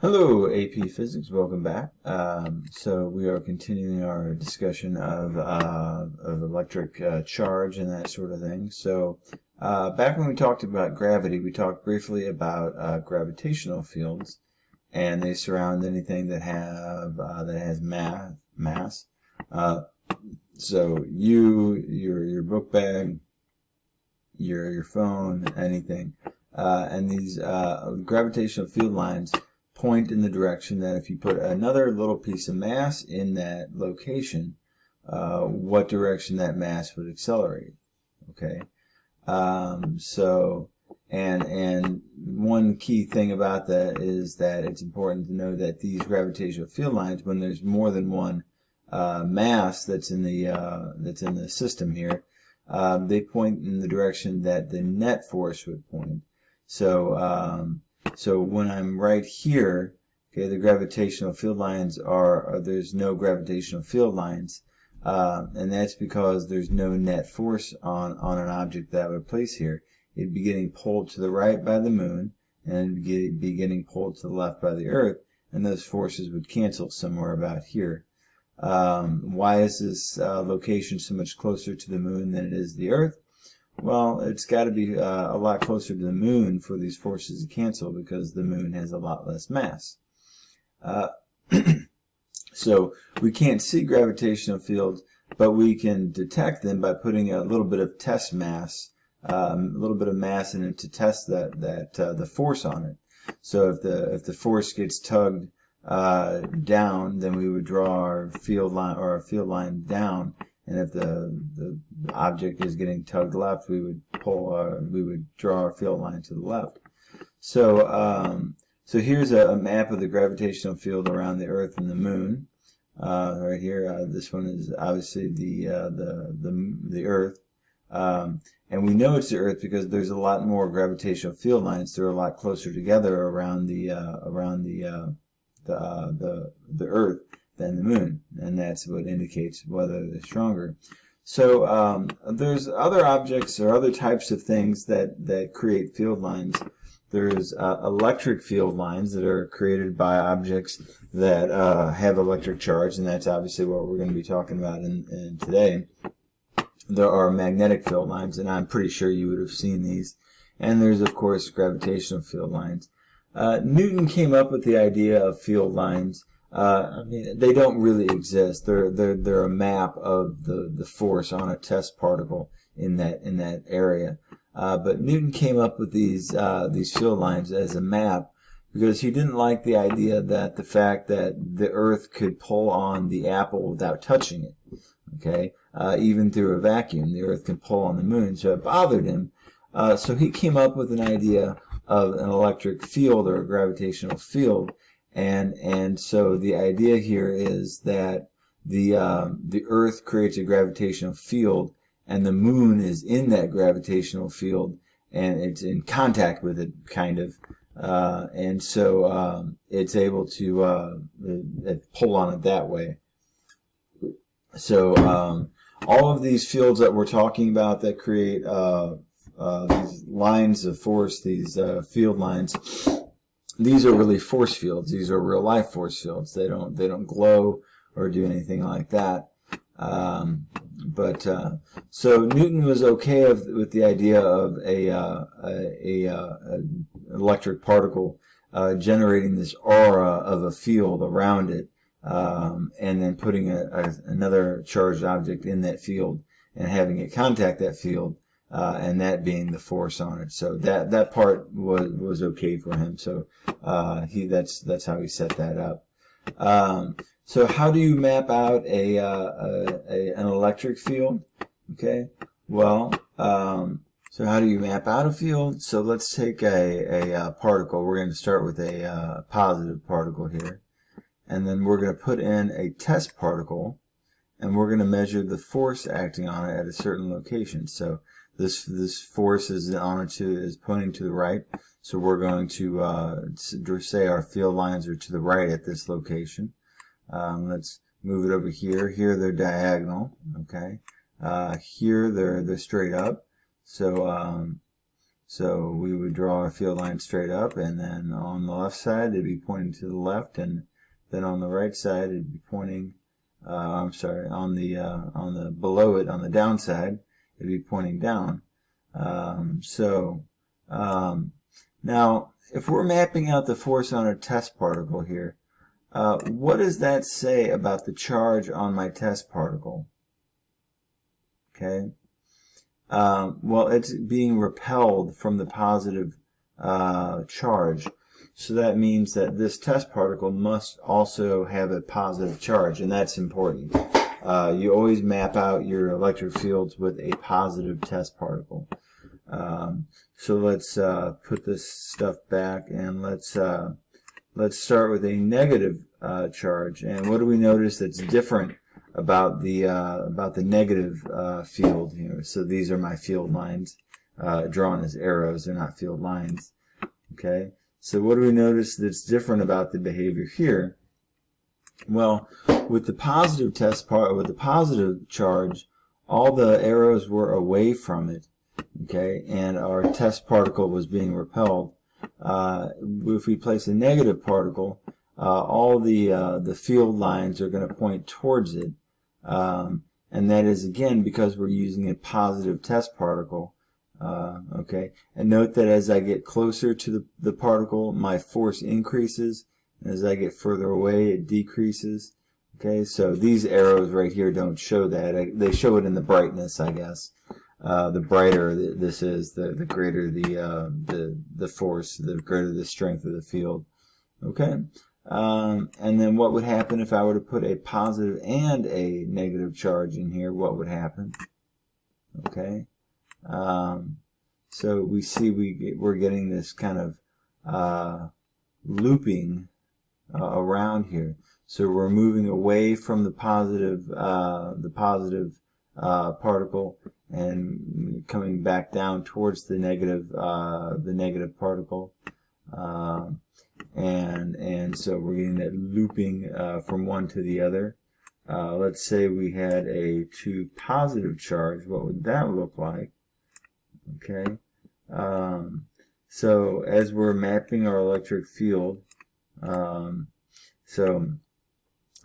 Hello, AP Physics. Welcome back. So we are continuing our discussion of electric charge and that sort of thing. So back when we talked about gravity, we talked briefly about gravitational fields, and they surround anything that has mass. So your book bag, your phone, anything, and these gravitational field lines point in the direction that if you put another little piece of mass in that location, what direction that mass would accelerate. Okay, and one key thing about that is that it's important to know that these gravitational field lines, when there's more than one mass that's in the system here, they point in the direction that the net force would point. So when I'm right here, okay, the gravitational field lines there's no gravitational field lines, and that's because there's no net force on an object that I would place here. It'd be getting pulled to the right by the moon, and it'd be getting pulled to the left by the Earth, and those forces would cancel somewhere about here. Why is this location so much closer to the moon than it is the Earth? Well, it's got to be a lot closer to the moon for these forces to cancel, because the moon has a lot less mass. So we can't see gravitational fields, but we can detect them by putting a little bit of test mass, a little bit of mass in it to test the force on it. So if the force gets tugged down, then we would draw our field line down. And if the object is getting tugged left, we would draw our field line to the left. So here's a map of the gravitational field around the Earth and the Moon. Right here, this one is obviously the Earth, and we know it's the Earth because there's a lot more gravitational field lines. They're a lot closer together around the Earth than the moon, and that's what indicates whether they're stronger. So there's other objects or other types of things that create field lines. There's electric field lines that are created by objects that have electric charge, and that's obviously what we're going to be talking about in today. There are magnetic field lines, and I'm pretty sure you would have seen these. And there's, of course, gravitational field lines. Newton came up with the idea of field lines. I mean, they don't really exist. They're a map of the force on a test particle in that area. But Newton came up with these field lines as a map because he didn't like the idea that the fact that the Earth could pull on the apple without touching it. Okay, even through a vacuum, the Earth can pull on the moon, so it bothered him. So he came up with an idea of an electric field or a gravitational field. And so the idea here is that the Earth creates a gravitational field, and the moon is in that gravitational field, and it's in contact with it, kind of, and so it's able to pull on it that way. So all of these fields that we're talking about that create these lines of force, these field lines, these are really force fields. These are real life force fields. They don't glow or do anything like that. So Newton was okay with the idea of a electric particle generating this aura of a field around it, and then putting another charged object in that field and having it contact that field. And that being the force on it, so that part was okay for him. So that's how he set that up. So how do you map out an electric field? Okay, well, so how do you map out a field? So let's take a particle. We're going to start with a positive particle here, and then we're going to put in a test particle, and we're going to measure the force acting on it at a certain location. So this force is pointing to the right, so we're going to say our field lines are to the right at this location. Let's move it over here. Here they're diagonal. Okay. Here they're straight up. So So we would draw our field line straight up, and then on the left side it'd be pointing to the left, and then on the right side it'd be pointing, I'm sorry, on the below it, on the downside, it'd be pointing down. Now if we're mapping out the force on a test particle here, what does that say about the charge on my test particle? Okay. Well, it's being repelled from the positive charge. So that means that this test particle must also have a positive charge, and that's important. You always map out your electric fields with a positive test particle. So let's put this stuff back, and let's start with a negative charge. And what do we notice that's different about the negative field here? So these are my field lines drawn as arrows. They're not field lines. Okay. So what do we notice that's different about the behavior here? Well, with the positive with the positive charge, all the arrows were away from it. Okay, and our test particle was being repelled. If we place a negative particle, all the field lines are going to point towards it, and that is again because we're using a positive test particle. Okay, and note that as I get closer to the particle, my force increases, and as I get further away, it decreases. Okay, so these arrows right here don't show that. They show it in the brightness, I guess. The brighter this is, the greater the force, the greater the strength of the field. Okay, and then what would happen if I were to put a positive and a negative charge in here? What would happen? Okay, so we see we're getting this kind of looping around here. So we're moving away from the positive particle and coming back down towards the negative particle, and so we're getting that looping from one to the other. Let's say we had a 2 positive charge. What would that look like? Okay, so as we're mapping our electric field, so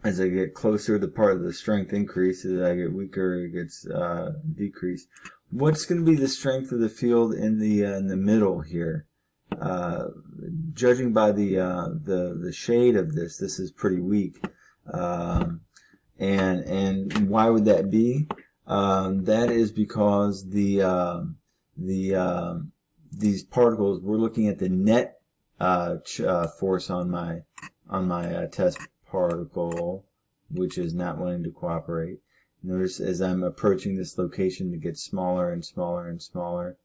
as I get closer, the strength increases. As I get weaker, it gets decreased. What's going to be the strength of the field in the middle here? Judging by the shade of this is pretty weak. And why would that be? That is because these particles, we're looking at the net force on my test particle, which is not wanting to cooperate. Notice as I'm approaching this location, it gets smaller and smaller and smaller,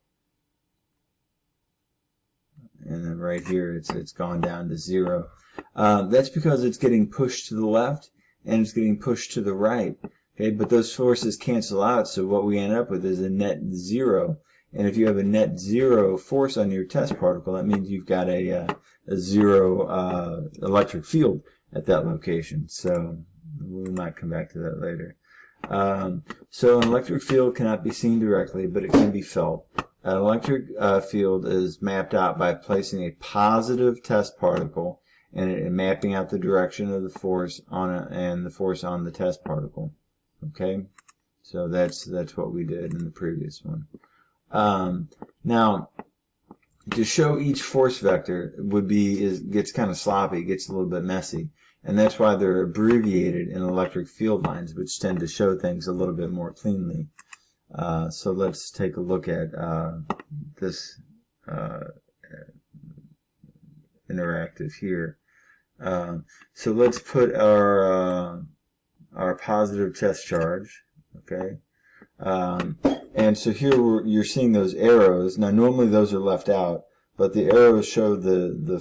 and then right here it's gone down to 0. That's because it's getting pushed to the left and it's getting pushed to the right. Okay, but those forces cancel out, so what we end up with is a net 0. And if you have a net 0 force on your test particle, that means you've got a 0 electric field at that location. So we might come back to that later. So an electric field cannot be seen directly, but it can be felt. An electric field is mapped out by placing a positive test particle and mapping out the direction of the force and the force on the test particle. Okay, so that's what we did in the previous one. Now, to show each force vector gets kind of sloppy, gets a little bit messy, and that's why they're abbreviated in electric field lines, which tend to show things a little bit more cleanly. So let's take a look at this interactive here. So let's put our positive test charge. Okay. And so here you're seeing those arrows. Now normally those are left out, but the arrows show the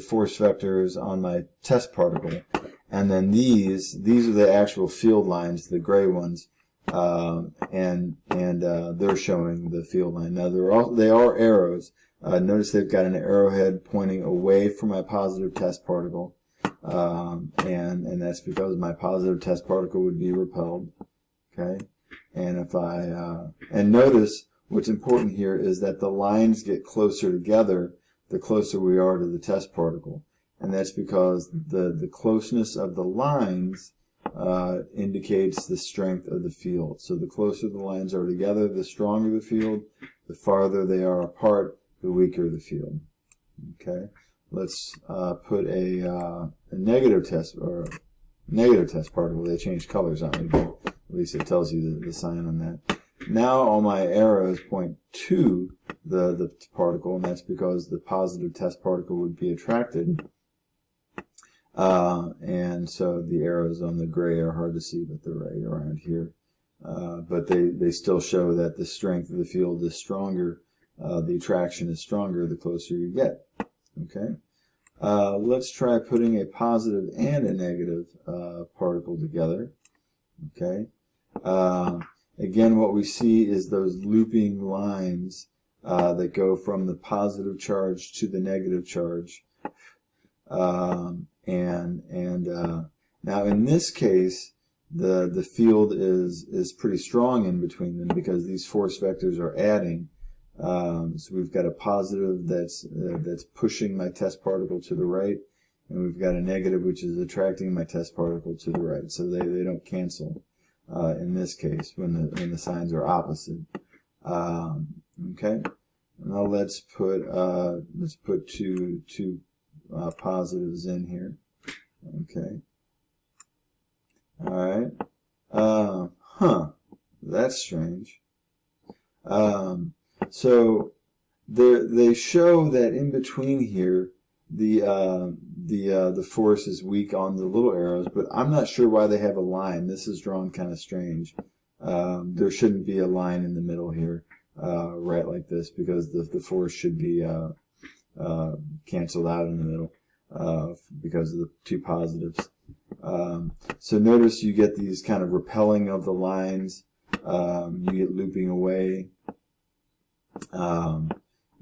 force vectors on my test particle, and then these are the actual field lines, the gray ones, and they're showing the field line. Now they are arrows. Notice they've got an arrowhead pointing away from my positive test particle, and that's because my positive test particle would be repelled. Okay. And if and notice what's important here is that the lines get closer together the closer we are to the test particle. And that's because the closeness of the lines indicates the strength of the field. So the closer the lines are together, the stronger the field. The farther they are apart, the weaker the field. Okay, let's put a negative test particle. They changed colors on me, but at least it tells you the sign on that. Now all my arrows point to the particle, and that's because the positive test particle would be attracted. And so the arrows on the gray are hard to see, but they're right around here. But they still show that the strength of the field is stronger. The attraction is stronger the closer you get. Okay. Let's try putting a positive and a negative particle together. Okay. Again, what we see is those looping lines that go from the positive charge to the negative charge. Now in this case, the field is pretty strong in between them because these force vectors are adding. So we've got a positive that's pushing my test particle to the right, and we've got a negative which is attracting my test particle to the right. So they don't cancel in this case when the signs are opposite. Okay. Now let's put two positives in here. Okay. All right. That's strange. So they show that in between here, the force is weak on the little arrows, but I'm not sure why they have a line. This is drawn kind of strange. There shouldn't be a line in the middle here, right like this, because the force should be canceled out in the middle because of the two positives. So notice you get these kind of repelling of the lines. You get looping away, and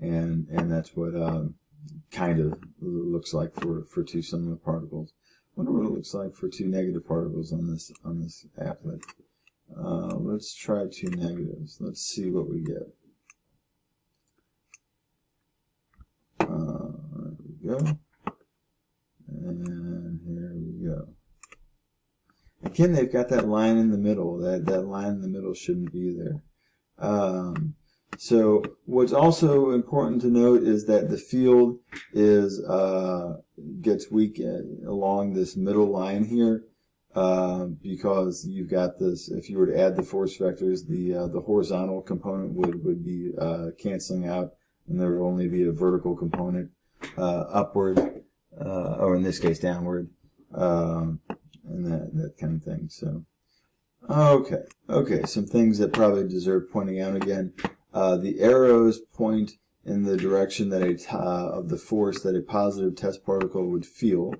that's what kind of looks like for two similar particles. I wonder what it looks like for two negative particles on this applet. Let's try two negatives. Let's see what we get. There we go. And here we go. Again, they've got that line in the middle. That line in the middle shouldn't be there. So what's also important to note is that the field gets weak along this middle line here because you've got this. If you were to add the force vectors, the horizontal component would be canceling out, and there would only be a vertical component upward, or in this case downward, and that kind of thing. So okay, some things that probably deserve pointing out again. The arrows point in the direction that of the force that a positive test particle would feel.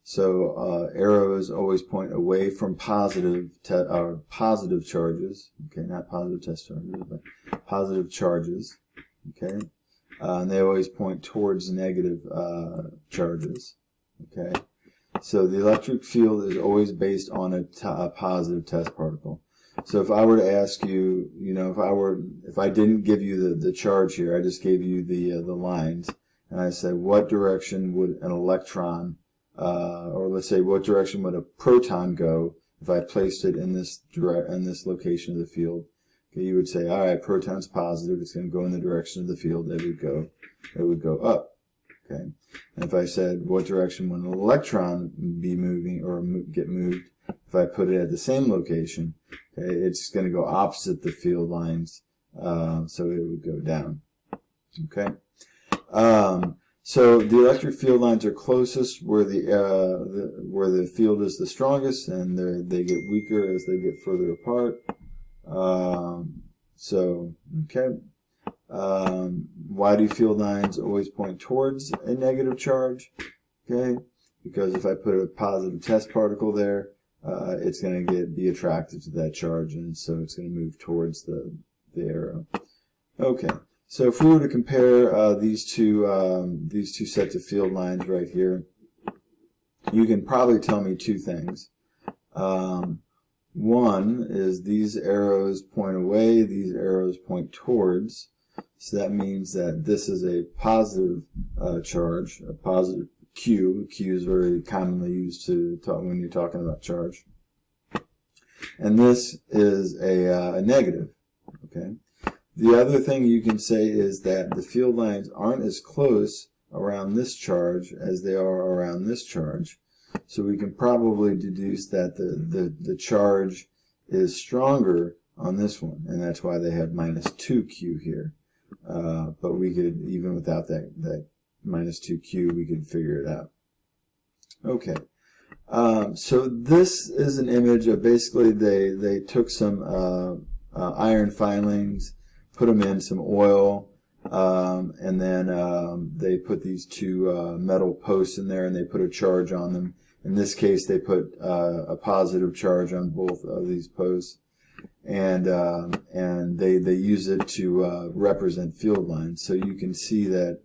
So arrows always point away from positive charges. Okay, not positive test charges, but positive charges. Okay, and they always point towards negative charges. Okay, so the electric field is always based on a positive test particle. So if I were to ask you, if I didn't give you the charge here, I just gave you the lines, and I said, what direction would an electron, or let's say, what direction would a proton go if I placed it in this location of the field? Okay, you would say, all right, proton's positive, it's going to go in the direction of the field. It would go up. Okay, and if I said, what direction would an electron be moving or get moved? If I put it at the same location, okay, it's going to go opposite the field lines, so it would go down. Okay, so the electric field lines are closest where the field is the strongest, and they get weaker as they get further apart. Why do field lines always point towards a negative charge? Okay, because if I put a positive test particle there, it's going to be attracted to that charge, and so it's going to move towards the arrow. Okay, so if we were to compare these two sets of field lines right here, you can probably tell me two things. One is these arrows point away, these arrows point towards. So that means that this is a positive charge, a positive Q. Q is very commonly used to talk when you're talking about charge. And this is a negative. Okay. The other thing you can say is that the field lines aren't as close around this charge as they are around this charge. So we can probably deduce that the charge is stronger on this one, and that's why they have -2Q here. But we could, even without that -2Q, we could figure it out. Okay. So this is an image of basically they took some iron filings, put them in some oil, and then they put these two metal posts in there, and they put a charge on them. In this case, they put a positive charge on both of these posts, and they use it to represent field lines. So you can see that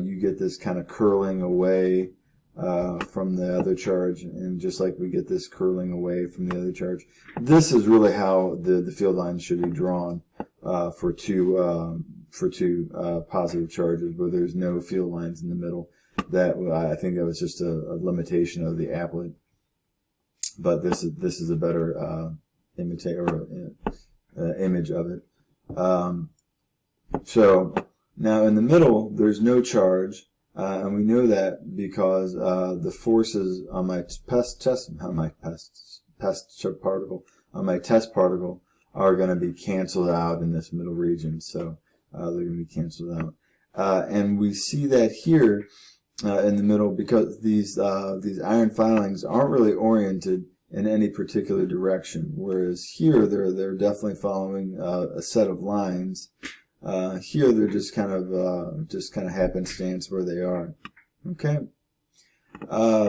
you get this kind of curling away from the other charge, and just like we get this curling away from the other charge. This is really how the field lines should be drawn for two positive charges where there's no field lines in the middle. That I think that was just a limitation of the applet, but this is a better image of it. So now in the middle there's no charge. And we know that because the forces on my test particle are going to be canceled out in this middle region. So they're going to be canceled out, and we see that here in the middle because these iron filings aren't really oriented in any particular direction, whereas here they're definitely following a set of lines. Here they're just kind of happenstance where they are. Okay.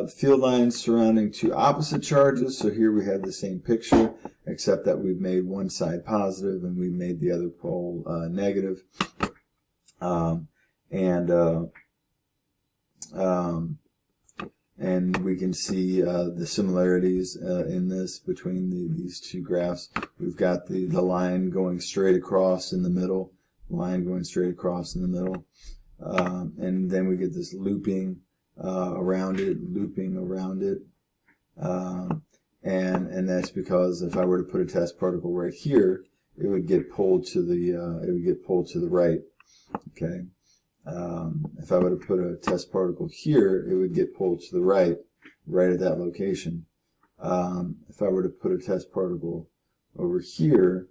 Field lines surrounding two opposite charges. So here we have the same picture, except that we've made one side positive and we've made the other pole negative. And we can see the similarities in this between these two graphs. We've got the line going straight across in the middle. Line going straight across in the middle, and then we get this looping around it, and that's because if I were to put a test particle right here, it would get pulled to the right. Okay, if I were to put a test particle here, it would get pulled to the right at that location. If I were to put a test particle over here,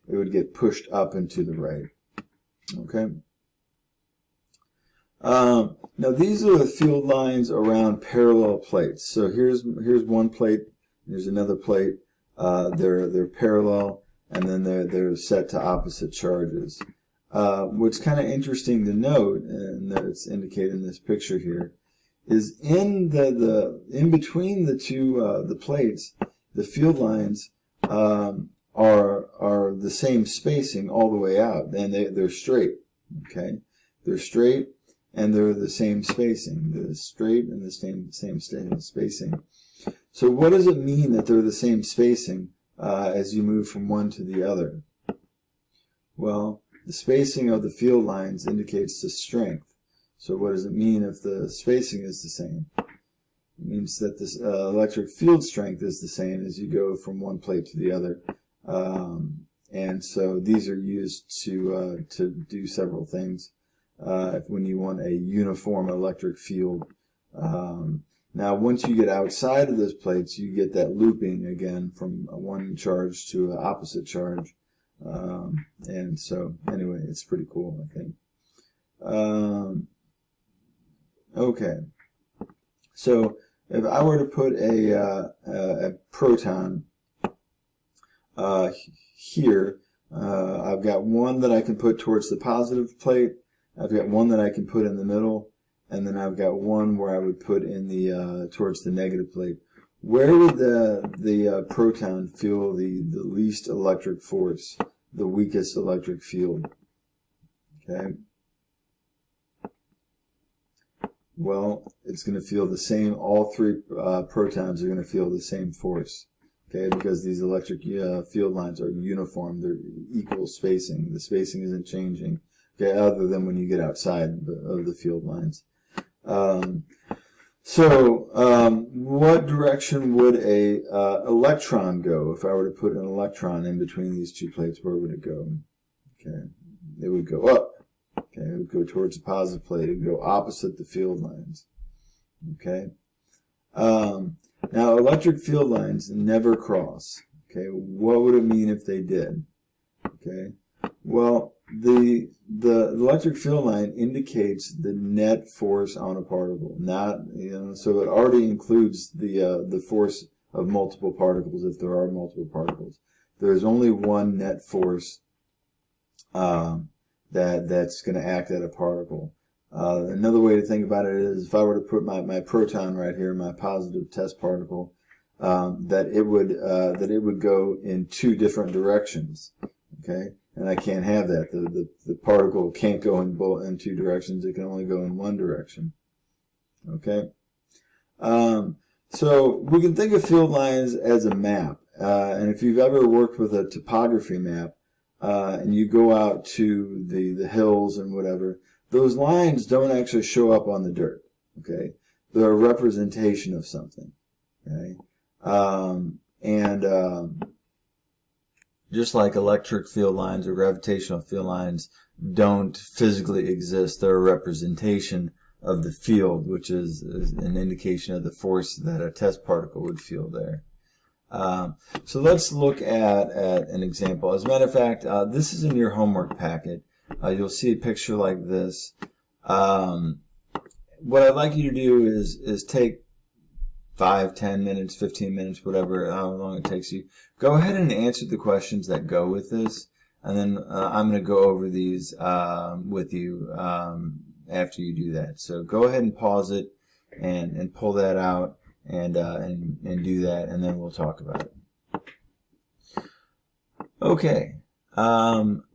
it would get pushed up and to the right. Okay. Now these are the field lines around parallel plates. So here's one plate. Here's another plate. They're parallel, and then they're set to opposite charges. What's kind of interesting to note, and that it's indicated in this picture here, is in between the two the plates, the field lines are the same spacing all the way out, and they're straight. Okay, they're straight and they're the same spacing. They're straight and the same spacing. So what does it mean that they're the same spacing as you move from one to the other? Well, the spacing of the field lines indicates the strength. So what does it mean if the spacing is the same? It means that this electric field strength is the same as you go from one plate to the other. And so these are used to do several things when you want a uniform electric field. Now, once you get outside of those plates, you get that looping again from one charge to an opposite charge. And so, anyway, it's pretty cool, I think. Okay. So, if I were to put a proton here, I've got one that I can put towards the positive plate. I've got one that I can put in the middle, and then I've got one where I would put in the towards the negative plate. Where would the proton feel the least electric force, the weakest electric field? Okay. Well, it's going to feel the same. All three protons are going to feel the same force. Okay, because these electric field lines are uniform, they're equal spacing. The spacing isn't changing, okay, other than when you get outside of the field lines. What direction would a electron go? If I were to put an electron in between these two plates, where would it go? Okay, it would go up. Okay, it would go towards the positive plate. It would go opposite the field lines. Okay. Now, electric field lines never cross. Okay, what would it mean if they did? Okay, well, the electric field line indicates the net force on a particle, not, so it already includes the force of multiple particles if there are multiple particles. There's only one net force that's going to act at a particle. Another way to think about it is if I were to put my proton right here, my positive test particle, that it would go in two different directions. Okay, and I can't have that. The particle can't go in two directions. It can only go in one direction. Okay, so we can think of field lines as a map, and if you've ever worked with a topography map, and you go out to the hills and whatever, those lines don't actually show up on the dirt, okay? They're a representation of something, okay? Just like electric field lines or gravitational field lines don't physically exist, they're a representation of the field, which is an indication of the force that a test particle would feel there. So let's look at an example. As a matter of fact, this is in your homework packet. You'll see a picture like this. What I'd like you to do is take 5, 10 minutes, 15 minutes, whatever, how long it takes you. Go ahead and answer the questions that go with this, and then I'm going to go over these with you after you do that. So go ahead and pause it and pull that out and do that, and then we'll talk about it. Okay.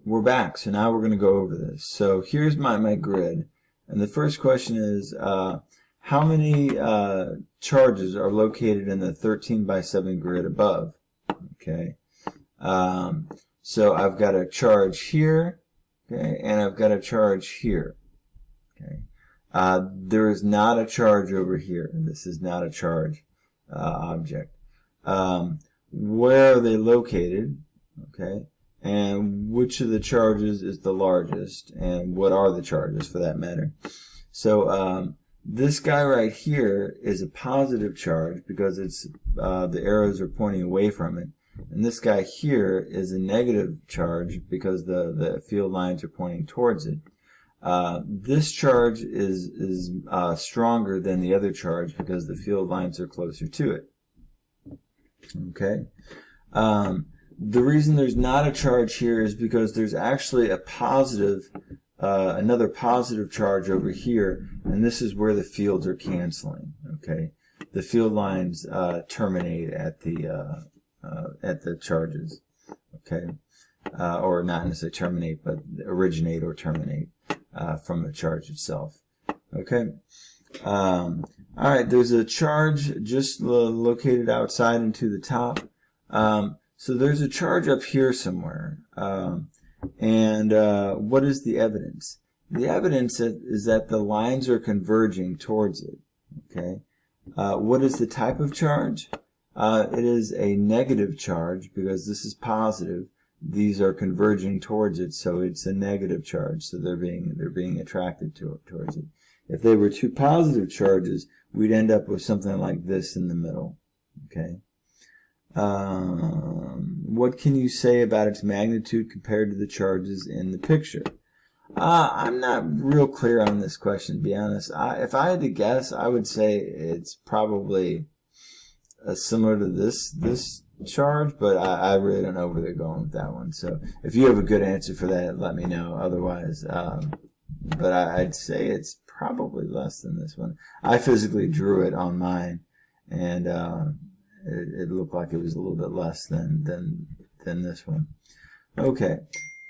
We're back, so now we're going to go over this. So here's my grid, and the first question is how many charges are located in the 13 by 7 grid above? Okay, so I've got a charge here, okay, and I've got a charge here. Okay, there is not a charge over here. This is not a charge object. Where are they located? Okay. And which of the charges is the largest, and what are the charges for that matter? So this guy right here is a positive charge because it's the arrows are pointing away from it, and this guy here is a negative charge because the field lines are pointing towards it. This charge is stronger than the other charge because the field lines are closer to it. Okay. The reason there's not a charge here is because there's actually a positive, another positive charge over here, and this is where the fields are canceling. Okay, the field lines terminate at the charges. Okay, or not necessarily terminate, but originate or terminate from the charge itself. Okay. All right. There's a charge just located outside and to the top. So there's a charge up here somewhere, and what is the evidence? The evidence is that the lines are converging towards it. Okay, what is the type of charge? It is a negative charge because this is positive. These are converging towards it, so it's a negative charge. So they're being attracted towards it. If they were two positive charges, we'd end up with something like this in the middle. Okay. What can you say about its magnitude compared to the charges in the picture? I'm not real clear on this question, to be honest. If I had to guess, I would say it's probably similar to this charge, but I really don't know where they're going with that one. So if you have a good answer for that, let me know. Otherwise, but I'd say it's probably less than this one. I physically drew it on mine, and it looked like it was a little bit less than this one. Okay.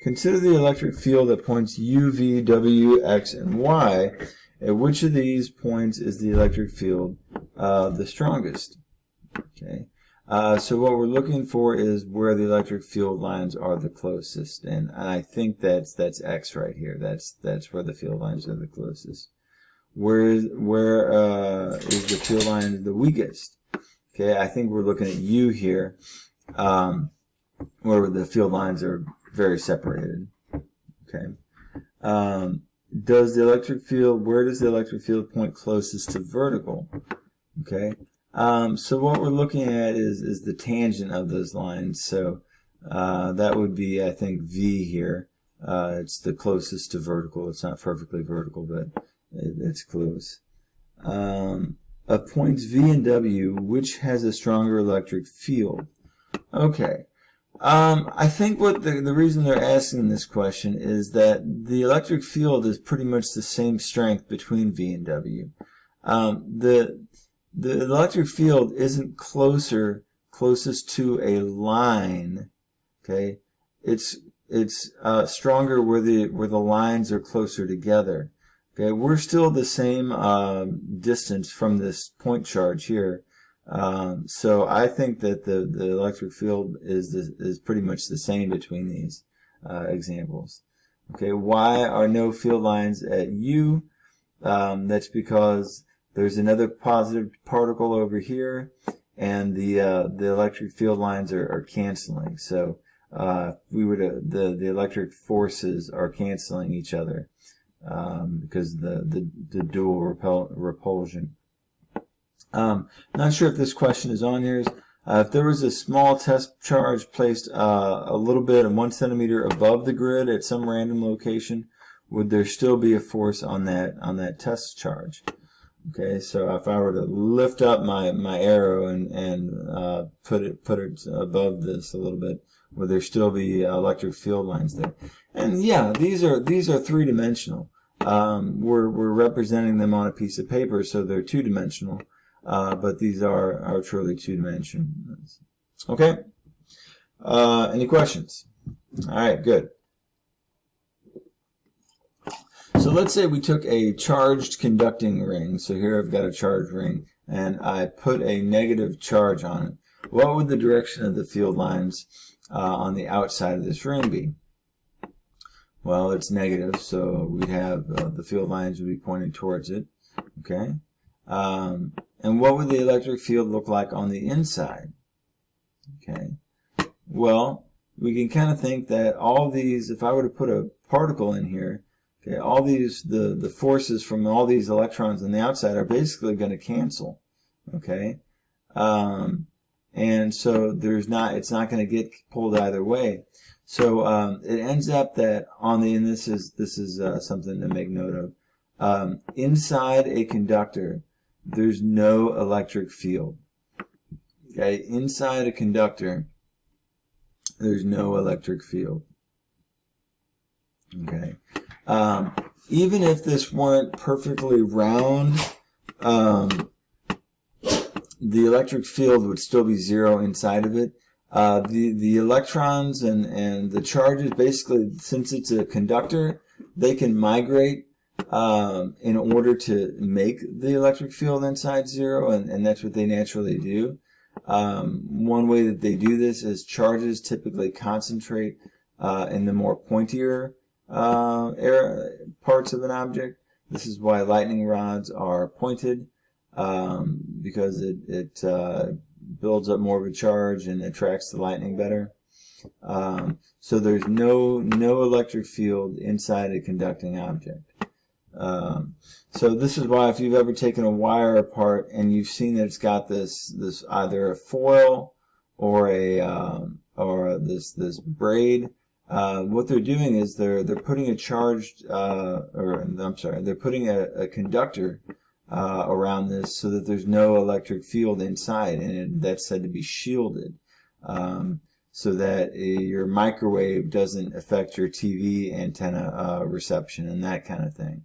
Consider the electric field at points U, V, W, X, and Y. At which of these points is the electric field the strongest? Okay. So what we're looking for is where the electric field lines are the closest, and I think that's X right here. That's where the field lines are the closest. Where is the field line the weakest? Okay, I think we're looking at U here, where the field lines are very separated. Okay. Where does the electric field point closest to vertical? Okay. So what we're looking at is the tangent of those lines. So that would be, I think, V here. It's the closest to vertical. It's not perfectly vertical, but it's close. Of points V and W, which has a stronger electric field? Okay. I think what the reason they're asking this question is that the electric field is pretty much the same strength between V and W. The electric field isn't closest to a line. Okay, it's stronger where the lines are closer together. Okay, we're still the same distance from this point charge here. So I think that the electric field is pretty much the same between these examples. Okay, why are no field lines at U? That's because there's another positive particle over here, and the electric field lines are canceling. So we would the electric forces are canceling each other because the dual repulsion. Not sure if this question is on yours. If there was a small test charge placed a little bit, 1 centimeter above the grid at some random location, would there still be a force on that test charge? Okay, so if I were to lift up my arrow and put it above this a little bit, would there still be electric field lines there? And yeah, these are three-dimensional. We're representing them on a piece of paper, so they're two-dimensional. But these are truly two-dimensional. Okay. Any questions? All right, good. So let's say we took a charged conducting ring. So here I've got a charged ring, and I put a negative charge on it. What would the direction of the field lines on the outside of this ring be? Well, it's negative, so we'd have the field lines would be pointing towards it. Okay. And what would the electric field look like on the inside? Okay. Well, we can kind of think that all these, if I were to put a particle in here, okay, all these, the forces from all these electrons on the outside are basically going to cancel. Okay. And so it's not going to get pulled either way. So it ends up that and this is something to make note of. Inside a conductor, there's no electric field. Okay, inside a conductor, there's no electric field. Okay, even if this weren't perfectly round, the electric field would still be zero inside of it. The electrons and the charges, basically, since it's a conductor, they can migrate in order to make the electric field inside zero, and that's what they naturally do. One way that they do this is charges typically concentrate in the more pointier parts of an object. This is why lightning rods are pointed, because it builds up more of a charge and attracts the lightning better. So there's no electric field inside a conducting object. So this is why if you've ever taken a wire apart and you've seen that it's got this either a foil or this braid, what they're doing is they're putting a charged they're putting a conductor around this so that there's no electric field inside, and that's said to be shielded, so that your microwave doesn't affect your TV antenna reception and that kind of thing.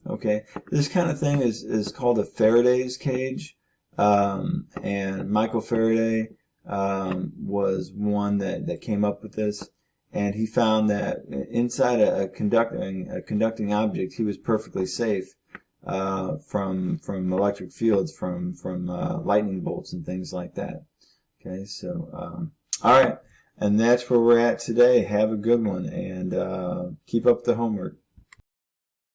Okay, this kind of thing is called a Faraday's cage, and Michael Faraday was one that came up with this, and he found that inside a conducting object he was perfectly safe, from electric fields, from lightning bolts and things like that. Okay, so all right, and that's where we're at today. Have a good one, and keep up the homework.